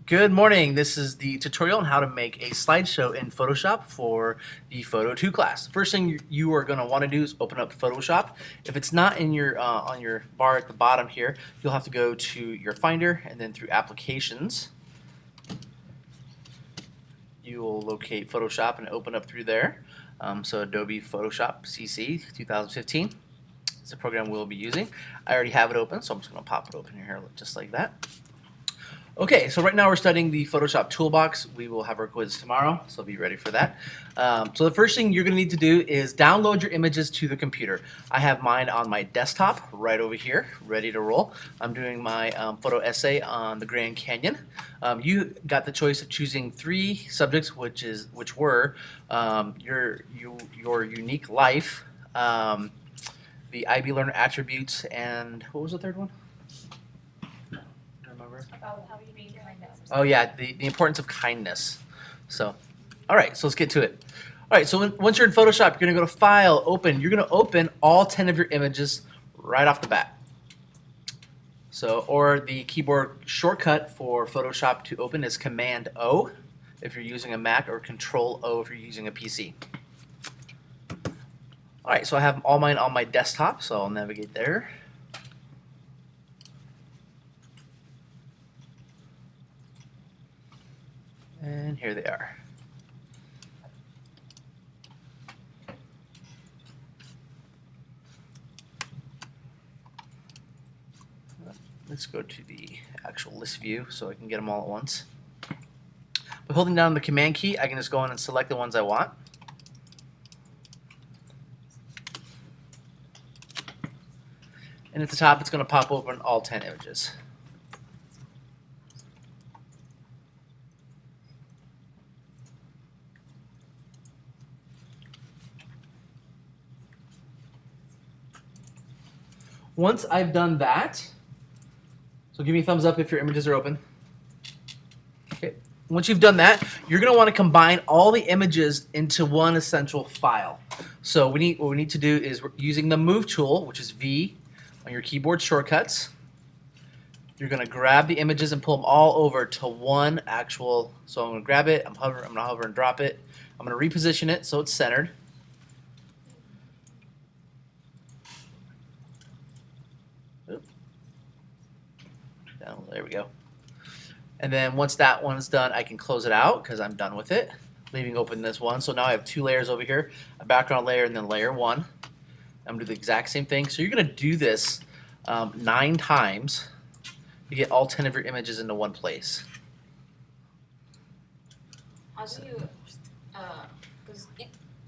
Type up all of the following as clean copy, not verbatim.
Good morning. This is the tutorial on how to make a slideshow in Photoshop for the Photo 2 class. First thing you are going to want to do is open up Photoshop. If it's not in your on your bar at the bottom here, you'll have to go to your Finder and then through Applications. You will locate Photoshop and open up through there. So Adobe Photoshop CC 2015 is the program we'll be using. I already have it open, so I'm just going to pop it open here just like that. Okay, so right now we're studying the Photoshop Toolbox. We will have our quiz tomorrow, so be ready for that. So the first thing you're going to need to do is download your images to the computer. I have mine on my desktop right over here, ready to roll. I'm doing my photo essay on the Grand Canyon. You got the choice of choosing 3 subjects, which were your unique life, the IB Learner attributes, and what was the third one? About how you read kindness. Oh yeah, the importance of kindness. So, all right, so let's get to it. All right, so once you're in Photoshop, you're gonna go to File, Open. You're gonna open all 10 of your images right off the bat. So, or the keyboard shortcut for Photoshop to open is Command O if you're using a Mac, or Control O if you're using a PC. All right, so I have all mine on my desktop, so I'll navigate there. And here they are. Let's go to the actual list view so I can get them all at once. By holding down the Command key, I can just go in and select the ones I want. And at the top, it's going to pop open all 10 images. Once I've done that, so give me a thumbs up if your images are open. Okay. Once you've done that, you're going to want to combine all the images into one essential file. So what we need to do is, we're using the Move tool, which is V on your keyboard shortcuts. You're going to grab the images and pull them all over to one actual. So I'm going to grab it. I'm going to hover and drop it. I'm going to reposition it so it's centered. There we go. And then once that one's done, I can close it out because I'm done with it, leaving open this one. So now I have 2 layers over here, a background layer and then layer 1. I'm going to do the exact same thing. So you're going to do this 9 times to get all 10 of your images into one place. How do you, because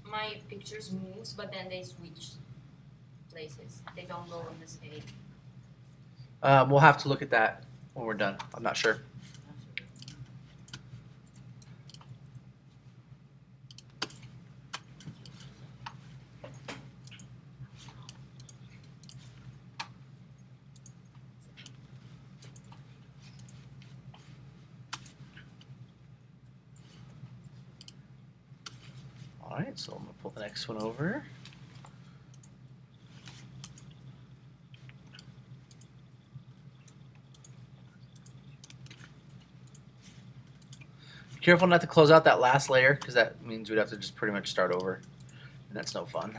my pictures moves, but then they switch places. They don't go on the same. We'll have to look at that when we're done. I'm not sure. All right, so I'm going to pull the next one over. Be careful not to close out that last layer, because that means we'd have to just pretty much start over, and that's no fun.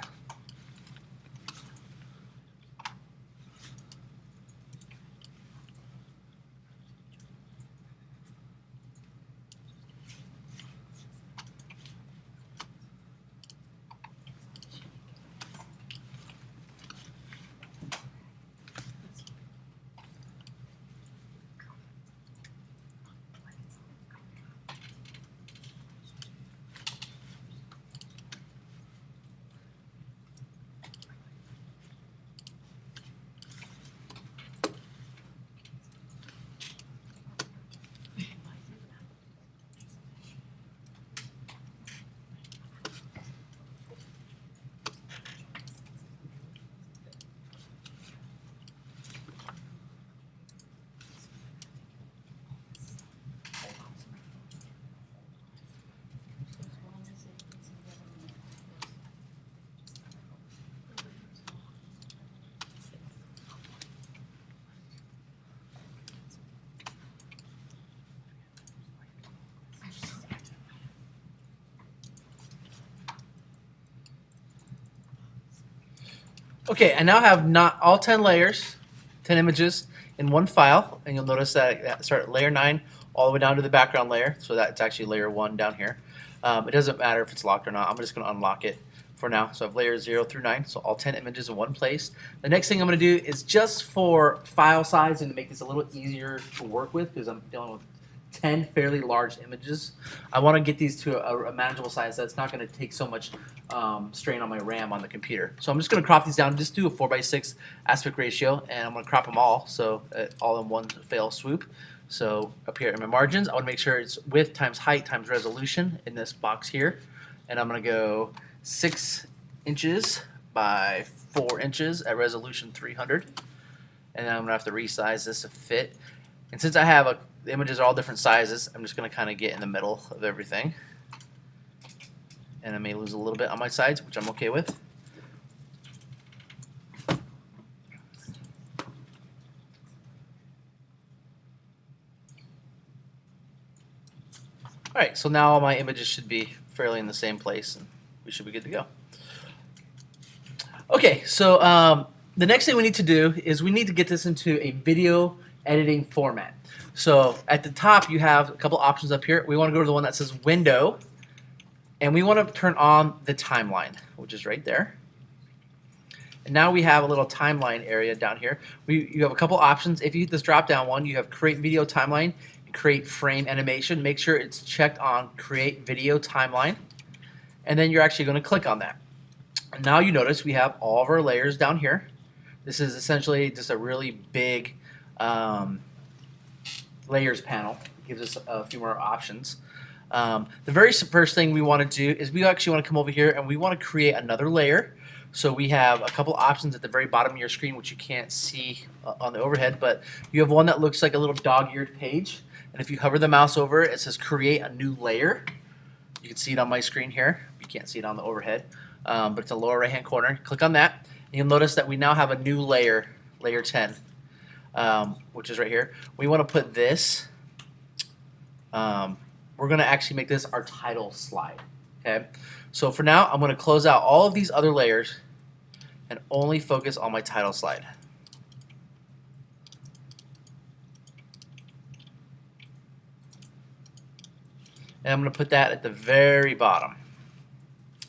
Okay, I now have not all 10 layers, 10 images in one file, and you'll notice that I start at layer 9 all the way down to the background layer, so that's actually layer 1 down here. It doesn't matter if it's locked or not. I'm just going to unlock it for now. So I have layers 0 through 9, so all 10 images in one place. The next thing I'm going to do is just for file size and to make this a little easier to work with, because I'm dealing with 10 fairly large images. I want to get these to a manageable size that's not going to take so much strain on my RAM on the computer. So I'm just going to crop these down, just do a 4:6 aspect ratio, and I'm going to crop them all, so all in one fell swoop. So up here in my margins, I want to make sure it's width times height times resolution in this box here. And I'm going to go 6 inches by 4 inches at resolution 300. And then I'm going to have to resize this to fit. And since I have the images are all different sizes, I'm just going to kind of get in the middle of everything. And I may lose a little bit on my sides, which I'm okay with. Alright, so now all my images should be fairly in the same place, and we should be good to go. Okay, so the next thing we need to do is we need to get this into a video editing format. So at the top you have a couple options up here. We want to go to the one that says Window, and we want to turn on the timeline, which is right there. And now we have a little timeline area down here. You have a couple options. If you hit this drop down one, you have Create Video Timeline and Create Frame Animation. Make sure it's checked on Create Video Timeline, and then you're actually going to click on that. And now you notice we have all of our layers down here. This is essentially just a really big layers panel. It gives us a few more options. The very first thing we want to do is we actually want to come over here and we want to create another layer. So we have a couple options at the very bottom of your screen, which you can't see on the overhead, but you have one that looks like a little dog-eared page. And if you hover the mouse over it, it says Create a New Layer. You can see it on my screen here. You can't see it on the overhead, but it's in the lower right-hand corner. Click on that, and you'll notice that we now have a new layer, layer 10, which is right here. We want to put this. We're going to actually make this our title slide. Okay. So for now, I'm going to close out all of these other layers and only focus on my title slide. And I'm going to put that at the very bottom.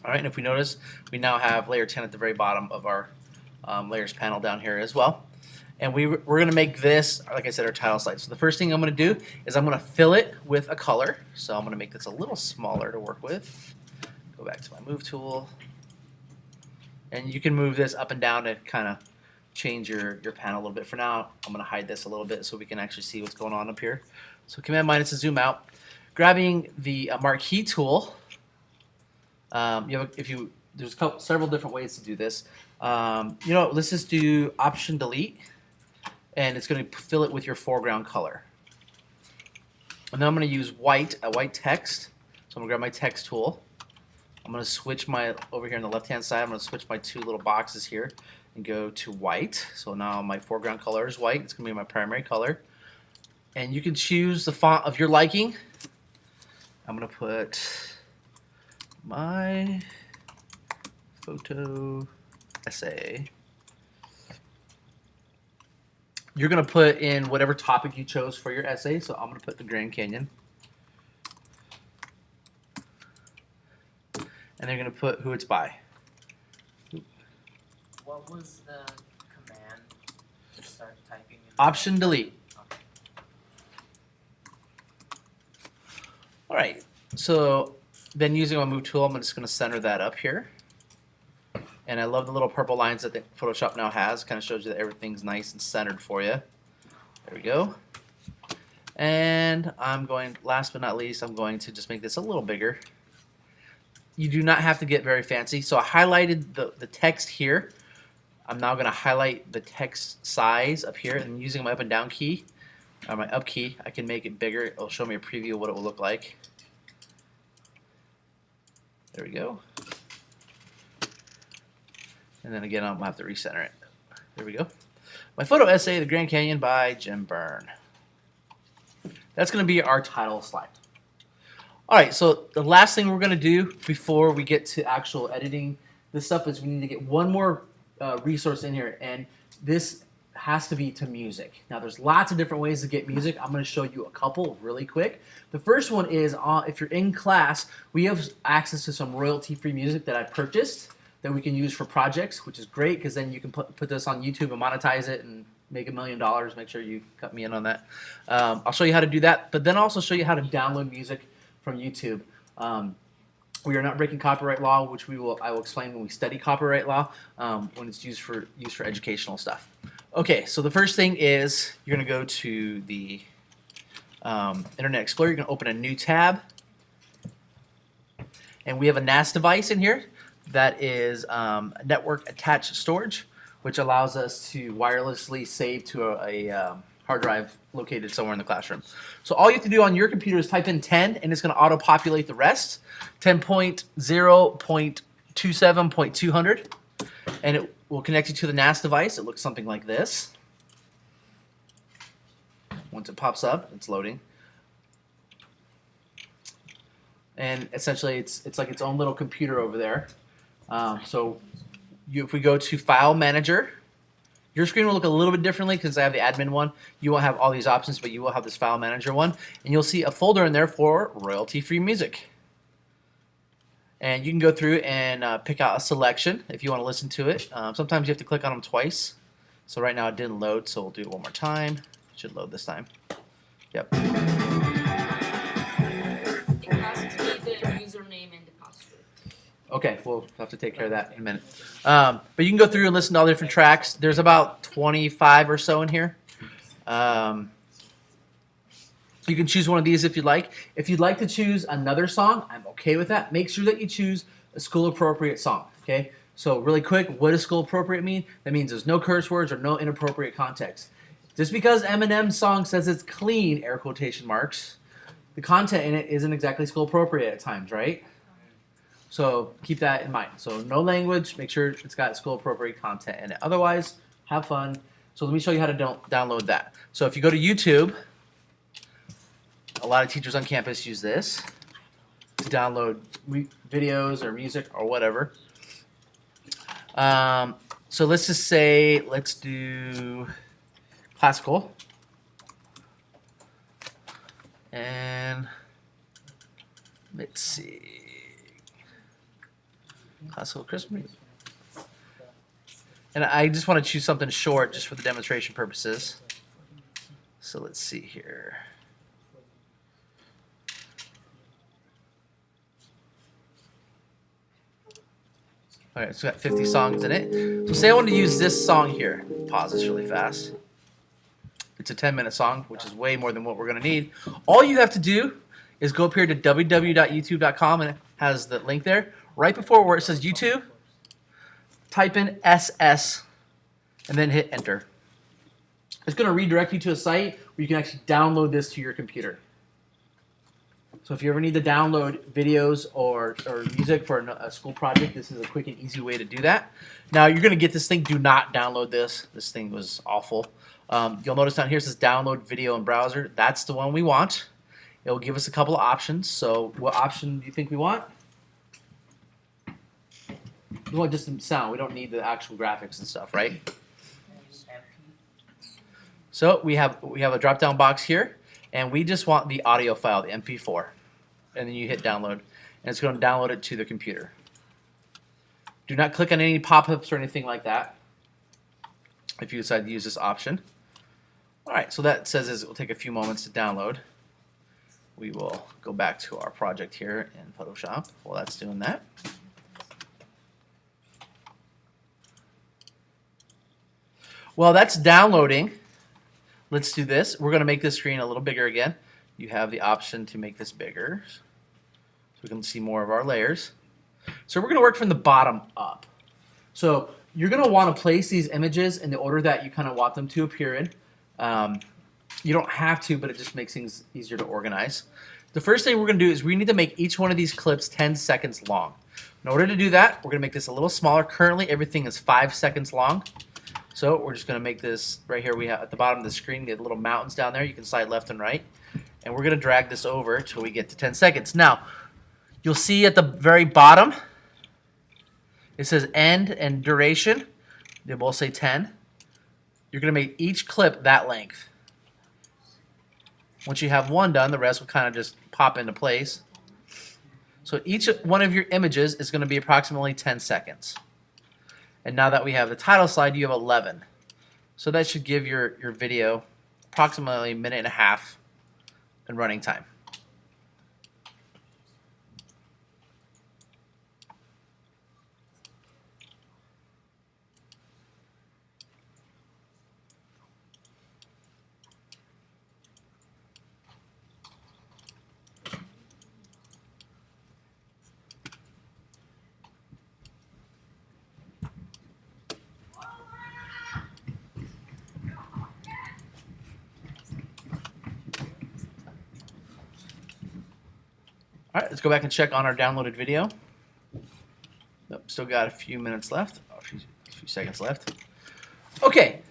All right, and if we notice, we now have layer 10 at the very bottom of our layers panel down here as well. And we're going to make this, like I said, our title slide. So the first thing I'm going to do is I'm going to fill it with a color. So I'm going to make this a little smaller to work with. Go back to my move tool. And you can move this up and down to kind of change your panel a little bit. For now, I'm going to hide this a little bit so we can actually see what's going on up here. So Command minus to zoom out. Grabbing the marquee tool. There's several different ways to do this. Let's just do Option Delete, and it's going to fill it with your foreground color. And then I'm going to use a white text. So I'm going to grab my text tool. I'm going to switch over here on the left-hand side, I'm going to switch my two little boxes here and go to white. So now my foreground color is white. It's going to be my primary color. And you can choose the font of your liking. I'm going to put my photo essay. You're going to put in whatever topic you chose for your essay. So I'm going to put the Grand Canyon. And they're going to put who it's by. What was the command to start typing? Option Delete. Okay. All right. So then using my move tool, I'm just going to center that up here. And I love the little purple lines that the Photoshop now has. Kind of shows you that everything's nice and centered for you. There we go. And I'm going, last but not least, I'm going to just make this a little bigger. You do not have to get very fancy. So I highlighted the text here. I'm now going to highlight the text size up here, and using my up and down key, or my up key, I can make it bigger. It'll show me a preview of what it will look like. There we go. And then again, I'll have to recenter it. There we go. My photo essay, The Grand Canyon by Jim Byrne. That's going to be our title slide. All right, so the last thing we're going to do before we get to actual editing this stuff is we need to get one more resource in here, and this has to be to music. Now, there's lots of different ways to get music. I'm going to show you a couple really quick. The first one is if you're in class, we have access to some royalty-free music that I purchased that we can use for projects, which is great because then you can put this on YouTube and monetize it and make $1 million. Make sure you cut me in on that. I'll show you how to do that, but then I'll also show you how to download music from YouTube. We are not breaking copyright law, which I will explain when we study copyright law when it's used for educational stuff. Okay, so the first thing is you're going to go to the Internet Explorer. You're going to open a new tab, and we have a NAS device in here that is network attached storage, which allows us to wirelessly save to a hard drive located somewhere in the classroom. So all you have to do on your computer is type in 10, and it's going to auto-populate the rest, 10.0.27.200, and it will connect you to the NAS device. It looks something like this. Once it pops up, it's loading. And essentially, it's like its own little computer over there. If we go to File Manager, your screen will look a little bit differently because I have the admin one. You won't have all these options, but you will have this File Manager one. And you'll see a folder in there for royalty-free music. And you can go through and pick out a selection if you want to listen to it. Sometimes you have to click on them twice. So right now it didn't load, so we'll do it one more time. It should load this time. Yep. It has to be the username and the password. Okay, we'll have to take care of that in a minute. But you can go through and listen to all the different tracks. There's about 25 or so in here. You can choose one of these if you'd like. If you'd like to choose another song, I'm okay with that. Make sure that you choose a school-appropriate song, okay? So really quick, what does school-appropriate mean? That means there's no curse words or no inappropriate context. Just because Eminem's song says it's clean, air quotation marks, the content in it isn't exactly school-appropriate at times, right? So keep that in mind. So no language, make sure it's got school-appropriate content in it. Otherwise, have fun. So let me show you how to download that. So if you go to YouTube, a lot of teachers on campus use this to download videos or music or whatever. So let's just say, let's do classical. And let's see. Classical Christmas music. And I just want to choose something short just for the demonstration purposes. So let's see here. Alright, so it's got 50 songs in it. So say I want to use this song here. Pause this really fast. It's a 10-minute song, which is way more than what we're going to need. All you have to do is go up here to www.youtube.com, and it has the link there. Right before where it says YouTube, type in SS and then hit enter. It's going to redirect you to a site where you can actually download this to your computer. So if you ever need to download videos or music for a school project, this is a quick and easy way to do that. Now you're going to get this thing. Do not download this. This thing was awful. You'll notice down here it says download video in browser. That's the one we want. It will give us a couple of options. So what option do you think we want? We want just the sound. We don't need the actual graphics and stuff, right? So we have a drop-down box here, and we just want the audio file, the MP4. And then you hit download, and it's going to download it to the computer. Do not click on any pop-ups or anything like that if you decide to use this option. All right, so that says it will take a few moments to download. We will go back to our project here in Photoshop while that's doing that. While that's downloading, let's do this. We're going to make this screen a little bigger again. You have the option to make this bigger so we can see more of our layers. So we're going to work from the bottom up. So you're going to want to place these images in the order that you kind of want them to appear in. You don't have to, but it just makes things easier to organize. The first thing we're going to do is we need to make each one of these clips 10 seconds long. In order to do that, we're going to make this a little smaller. Currently, everything is 5 seconds long. So we're just going to make this right here. We have at the bottom of the screen, get little mountains down there. You can slide left and right. And we're going to drag this over till we get to 10 seconds. Now, you'll see at the very bottom, it says end and duration. They both say 10. You're going to make each clip that length. Once you have one done, the rest will kind of just pop into place. So each one of your images is going to be approximately 10 seconds. And now that we have the title slide, you have 11. So that should give your video approximately a minute and a half in running time. All right, let's go back and check on our downloaded video. Nope, still got a few minutes left, a few seconds left. Okay,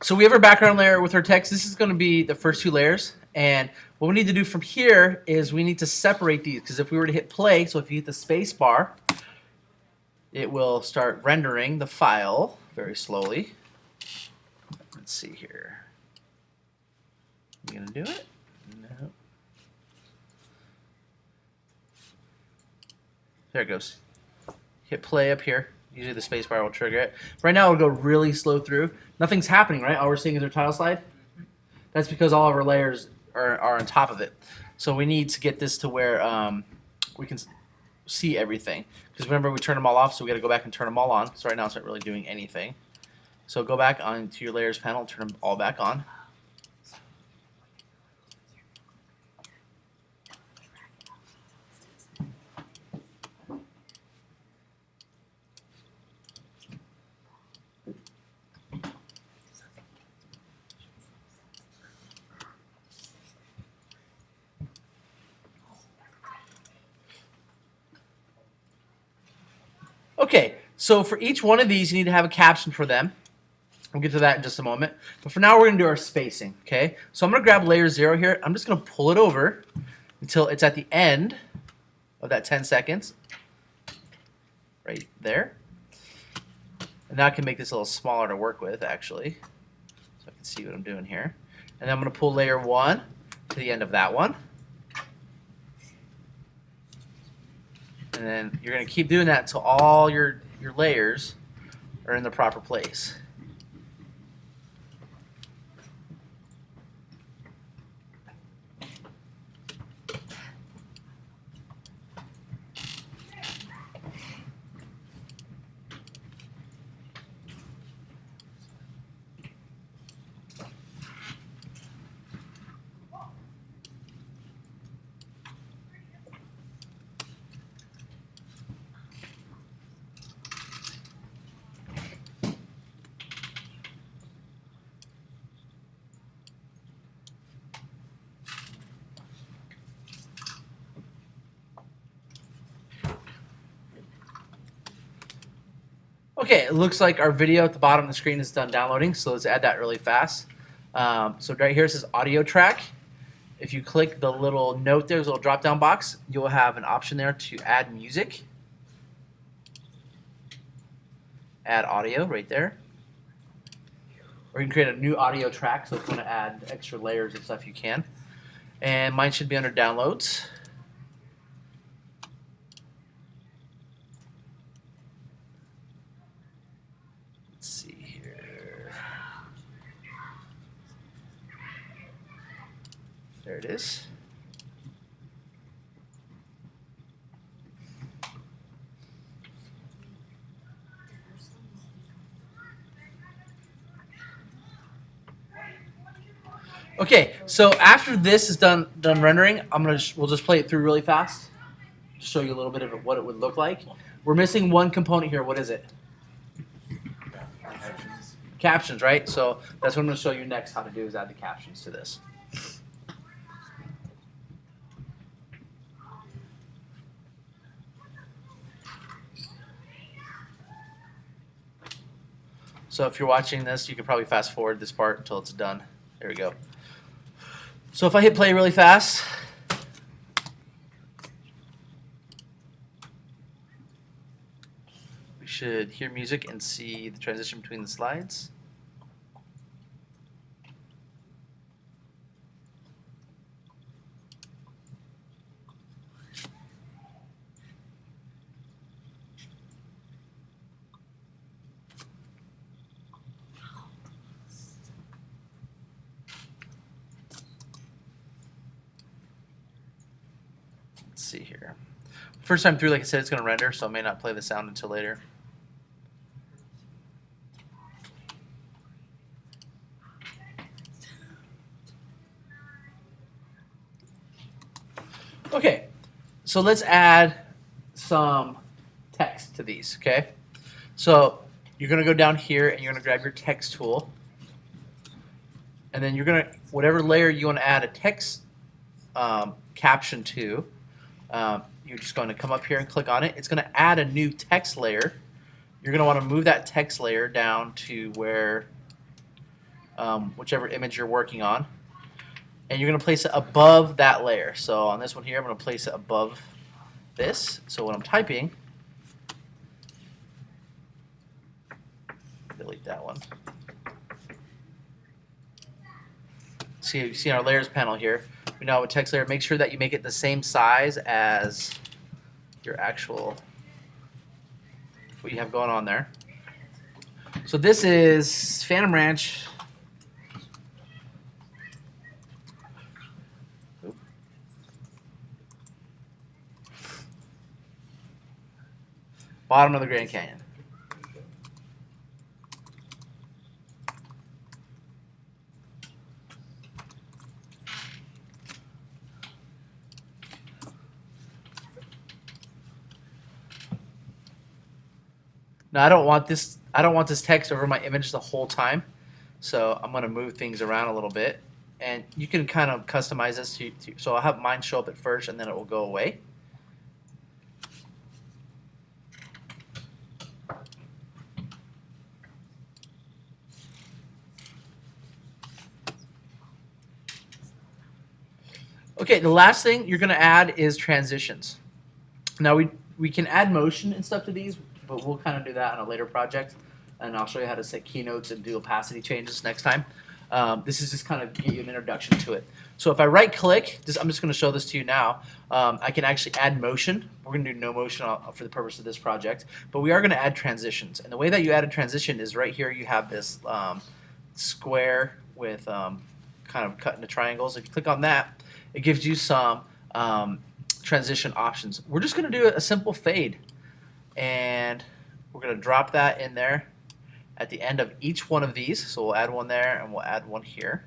so we have our background layer with our text. This is going to be the first two layers. And what we need to do from here is we need to separate these, because if we were to hit play, so if you hit the space bar, it will start rendering the file very slowly. Let's see here. Are you going to do it? No. There it goes. Hit play up here. Usually the space bar will trigger it. Right now it'll go really slow through. Nothing's happening, right? All we're seeing is our title slide. That's because all of our layers are on top of it. So we need to get this to where we can see everything. Because remember, we turned them all off, so we got to go back and turn them all on. So right now it's not really doing anything. So go back onto your layers panel, turn them all back on. Okay, so for each one of these, you need to have a caption for them. We'll get to that in just a moment. But for now, we're going to do our spacing, okay? So I'm going to grab layer 0 here. I'm just going to pull it over until it's at the end of that 10 seconds. Right there. And now I can make this a little smaller to work with, actually. So I can see what I'm doing here. And then I'm going to pull layer 1 to the end of that one. And then you're going to keep doing that until all your layers are in the proper place. Okay, it looks like our video at the bottom of the screen is done downloading, so let's add that really fast. So right here it says audio track. If you click the little note there, there's a little drop down box, you'll have an option there to add music. Add audio right there. Or you can create a new audio track, so if you want to add extra layers and stuff, you can. And mine should be under downloads. There it is. Okay, so after this is done rendering, we'll just play it through really fast to show you a little bit of what it would look like. We're missing one component here. What is it? Captions, right? So that's what I'm going to show you next how to do, is add the captions to this. So if you're watching this, you can probably fast forward this part until it's done. There we go. So if I hit play really fast, we should hear music and see the transition between the slides. Let's see here. First time through, like I said, it's going to render, so I may not play the sound until later. Okay, so let's add some text to these, okay? So you're going to go down here and you're going to grab your text tool. And then you're going to, whatever layer you want to add a text caption to, you're just going to come up here and click on it. It's going to add a new text layer. You're going to want to move that text layer down to where, whichever image you're working on. And you're going to place it above that layer. So on this one here, I'm going to place it above this. So when I'm typing, delete that one. See, you see our layers panel here. We now have a text layer. Make sure that you make it the same size as your actual, what you have going on there. So this is Phantom Ranch. Bottom of the Grand Canyon. Now I don't want this text over my image the whole time, so I'm going to move things around a little bit, and you can kind of customize this so I'll have mine show up at first and then it will go away. Okay, the last thing you're going to add is transitions. Now we can add motion and stuff to these, but we'll kind of do that on a later project, and I'll show you how to set keynotes and do opacity changes next time. This is just kind of give you an introduction to it. So if I right click, I'm just going to show this to you now. I can actually add motion. We're going to do no motion for the purpose of this project, but we are going to add transitions. And the way that you add a transition is right here. You have this square with kind of cut into triangles. If you click on that, it gives you some transition options. We're just going to do a simple fade, and we're going to drop that in there at the end of each one of these. So we'll add one there and we'll add one here.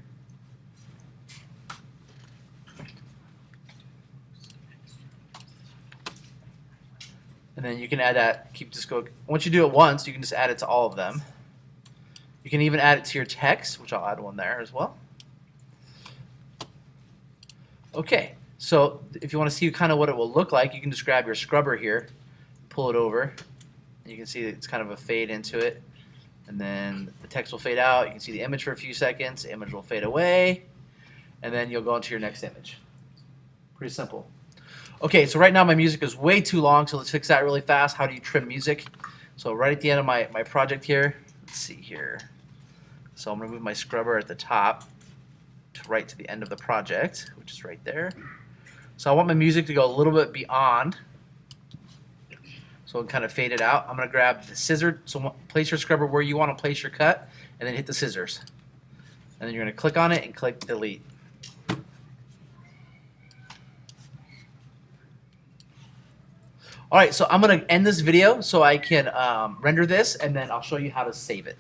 And then you can add that, keep this going. Once you do it once, you can just add it to all of them. You can even add it to your text, which I'll add one there as well. Okay, so if you want to see kind of what it will look like, you can just grab your scrubber here, pull it over, and you can see it's kind of a fade into it. And then the text will fade out. You can see the image for a few seconds. The image will fade away, and then you'll go into your next image. Pretty simple. Okay, so right now my music is way too long, so let's fix that really fast. How do you trim music? So right at the end of my project here, let's see here. So I'm going to move my scrubber at the top to right to the end of the project, which is right there. So I want my music to go a little bit beyond, so it'll kind of fade it out. I'm going to grab the scissor, so place your scrubber where you want to place your cut, and then hit the scissors. And then you're going to click on it and click delete. Alright, so I'm going to end this video so I can render this, and then I'll show you how to save it.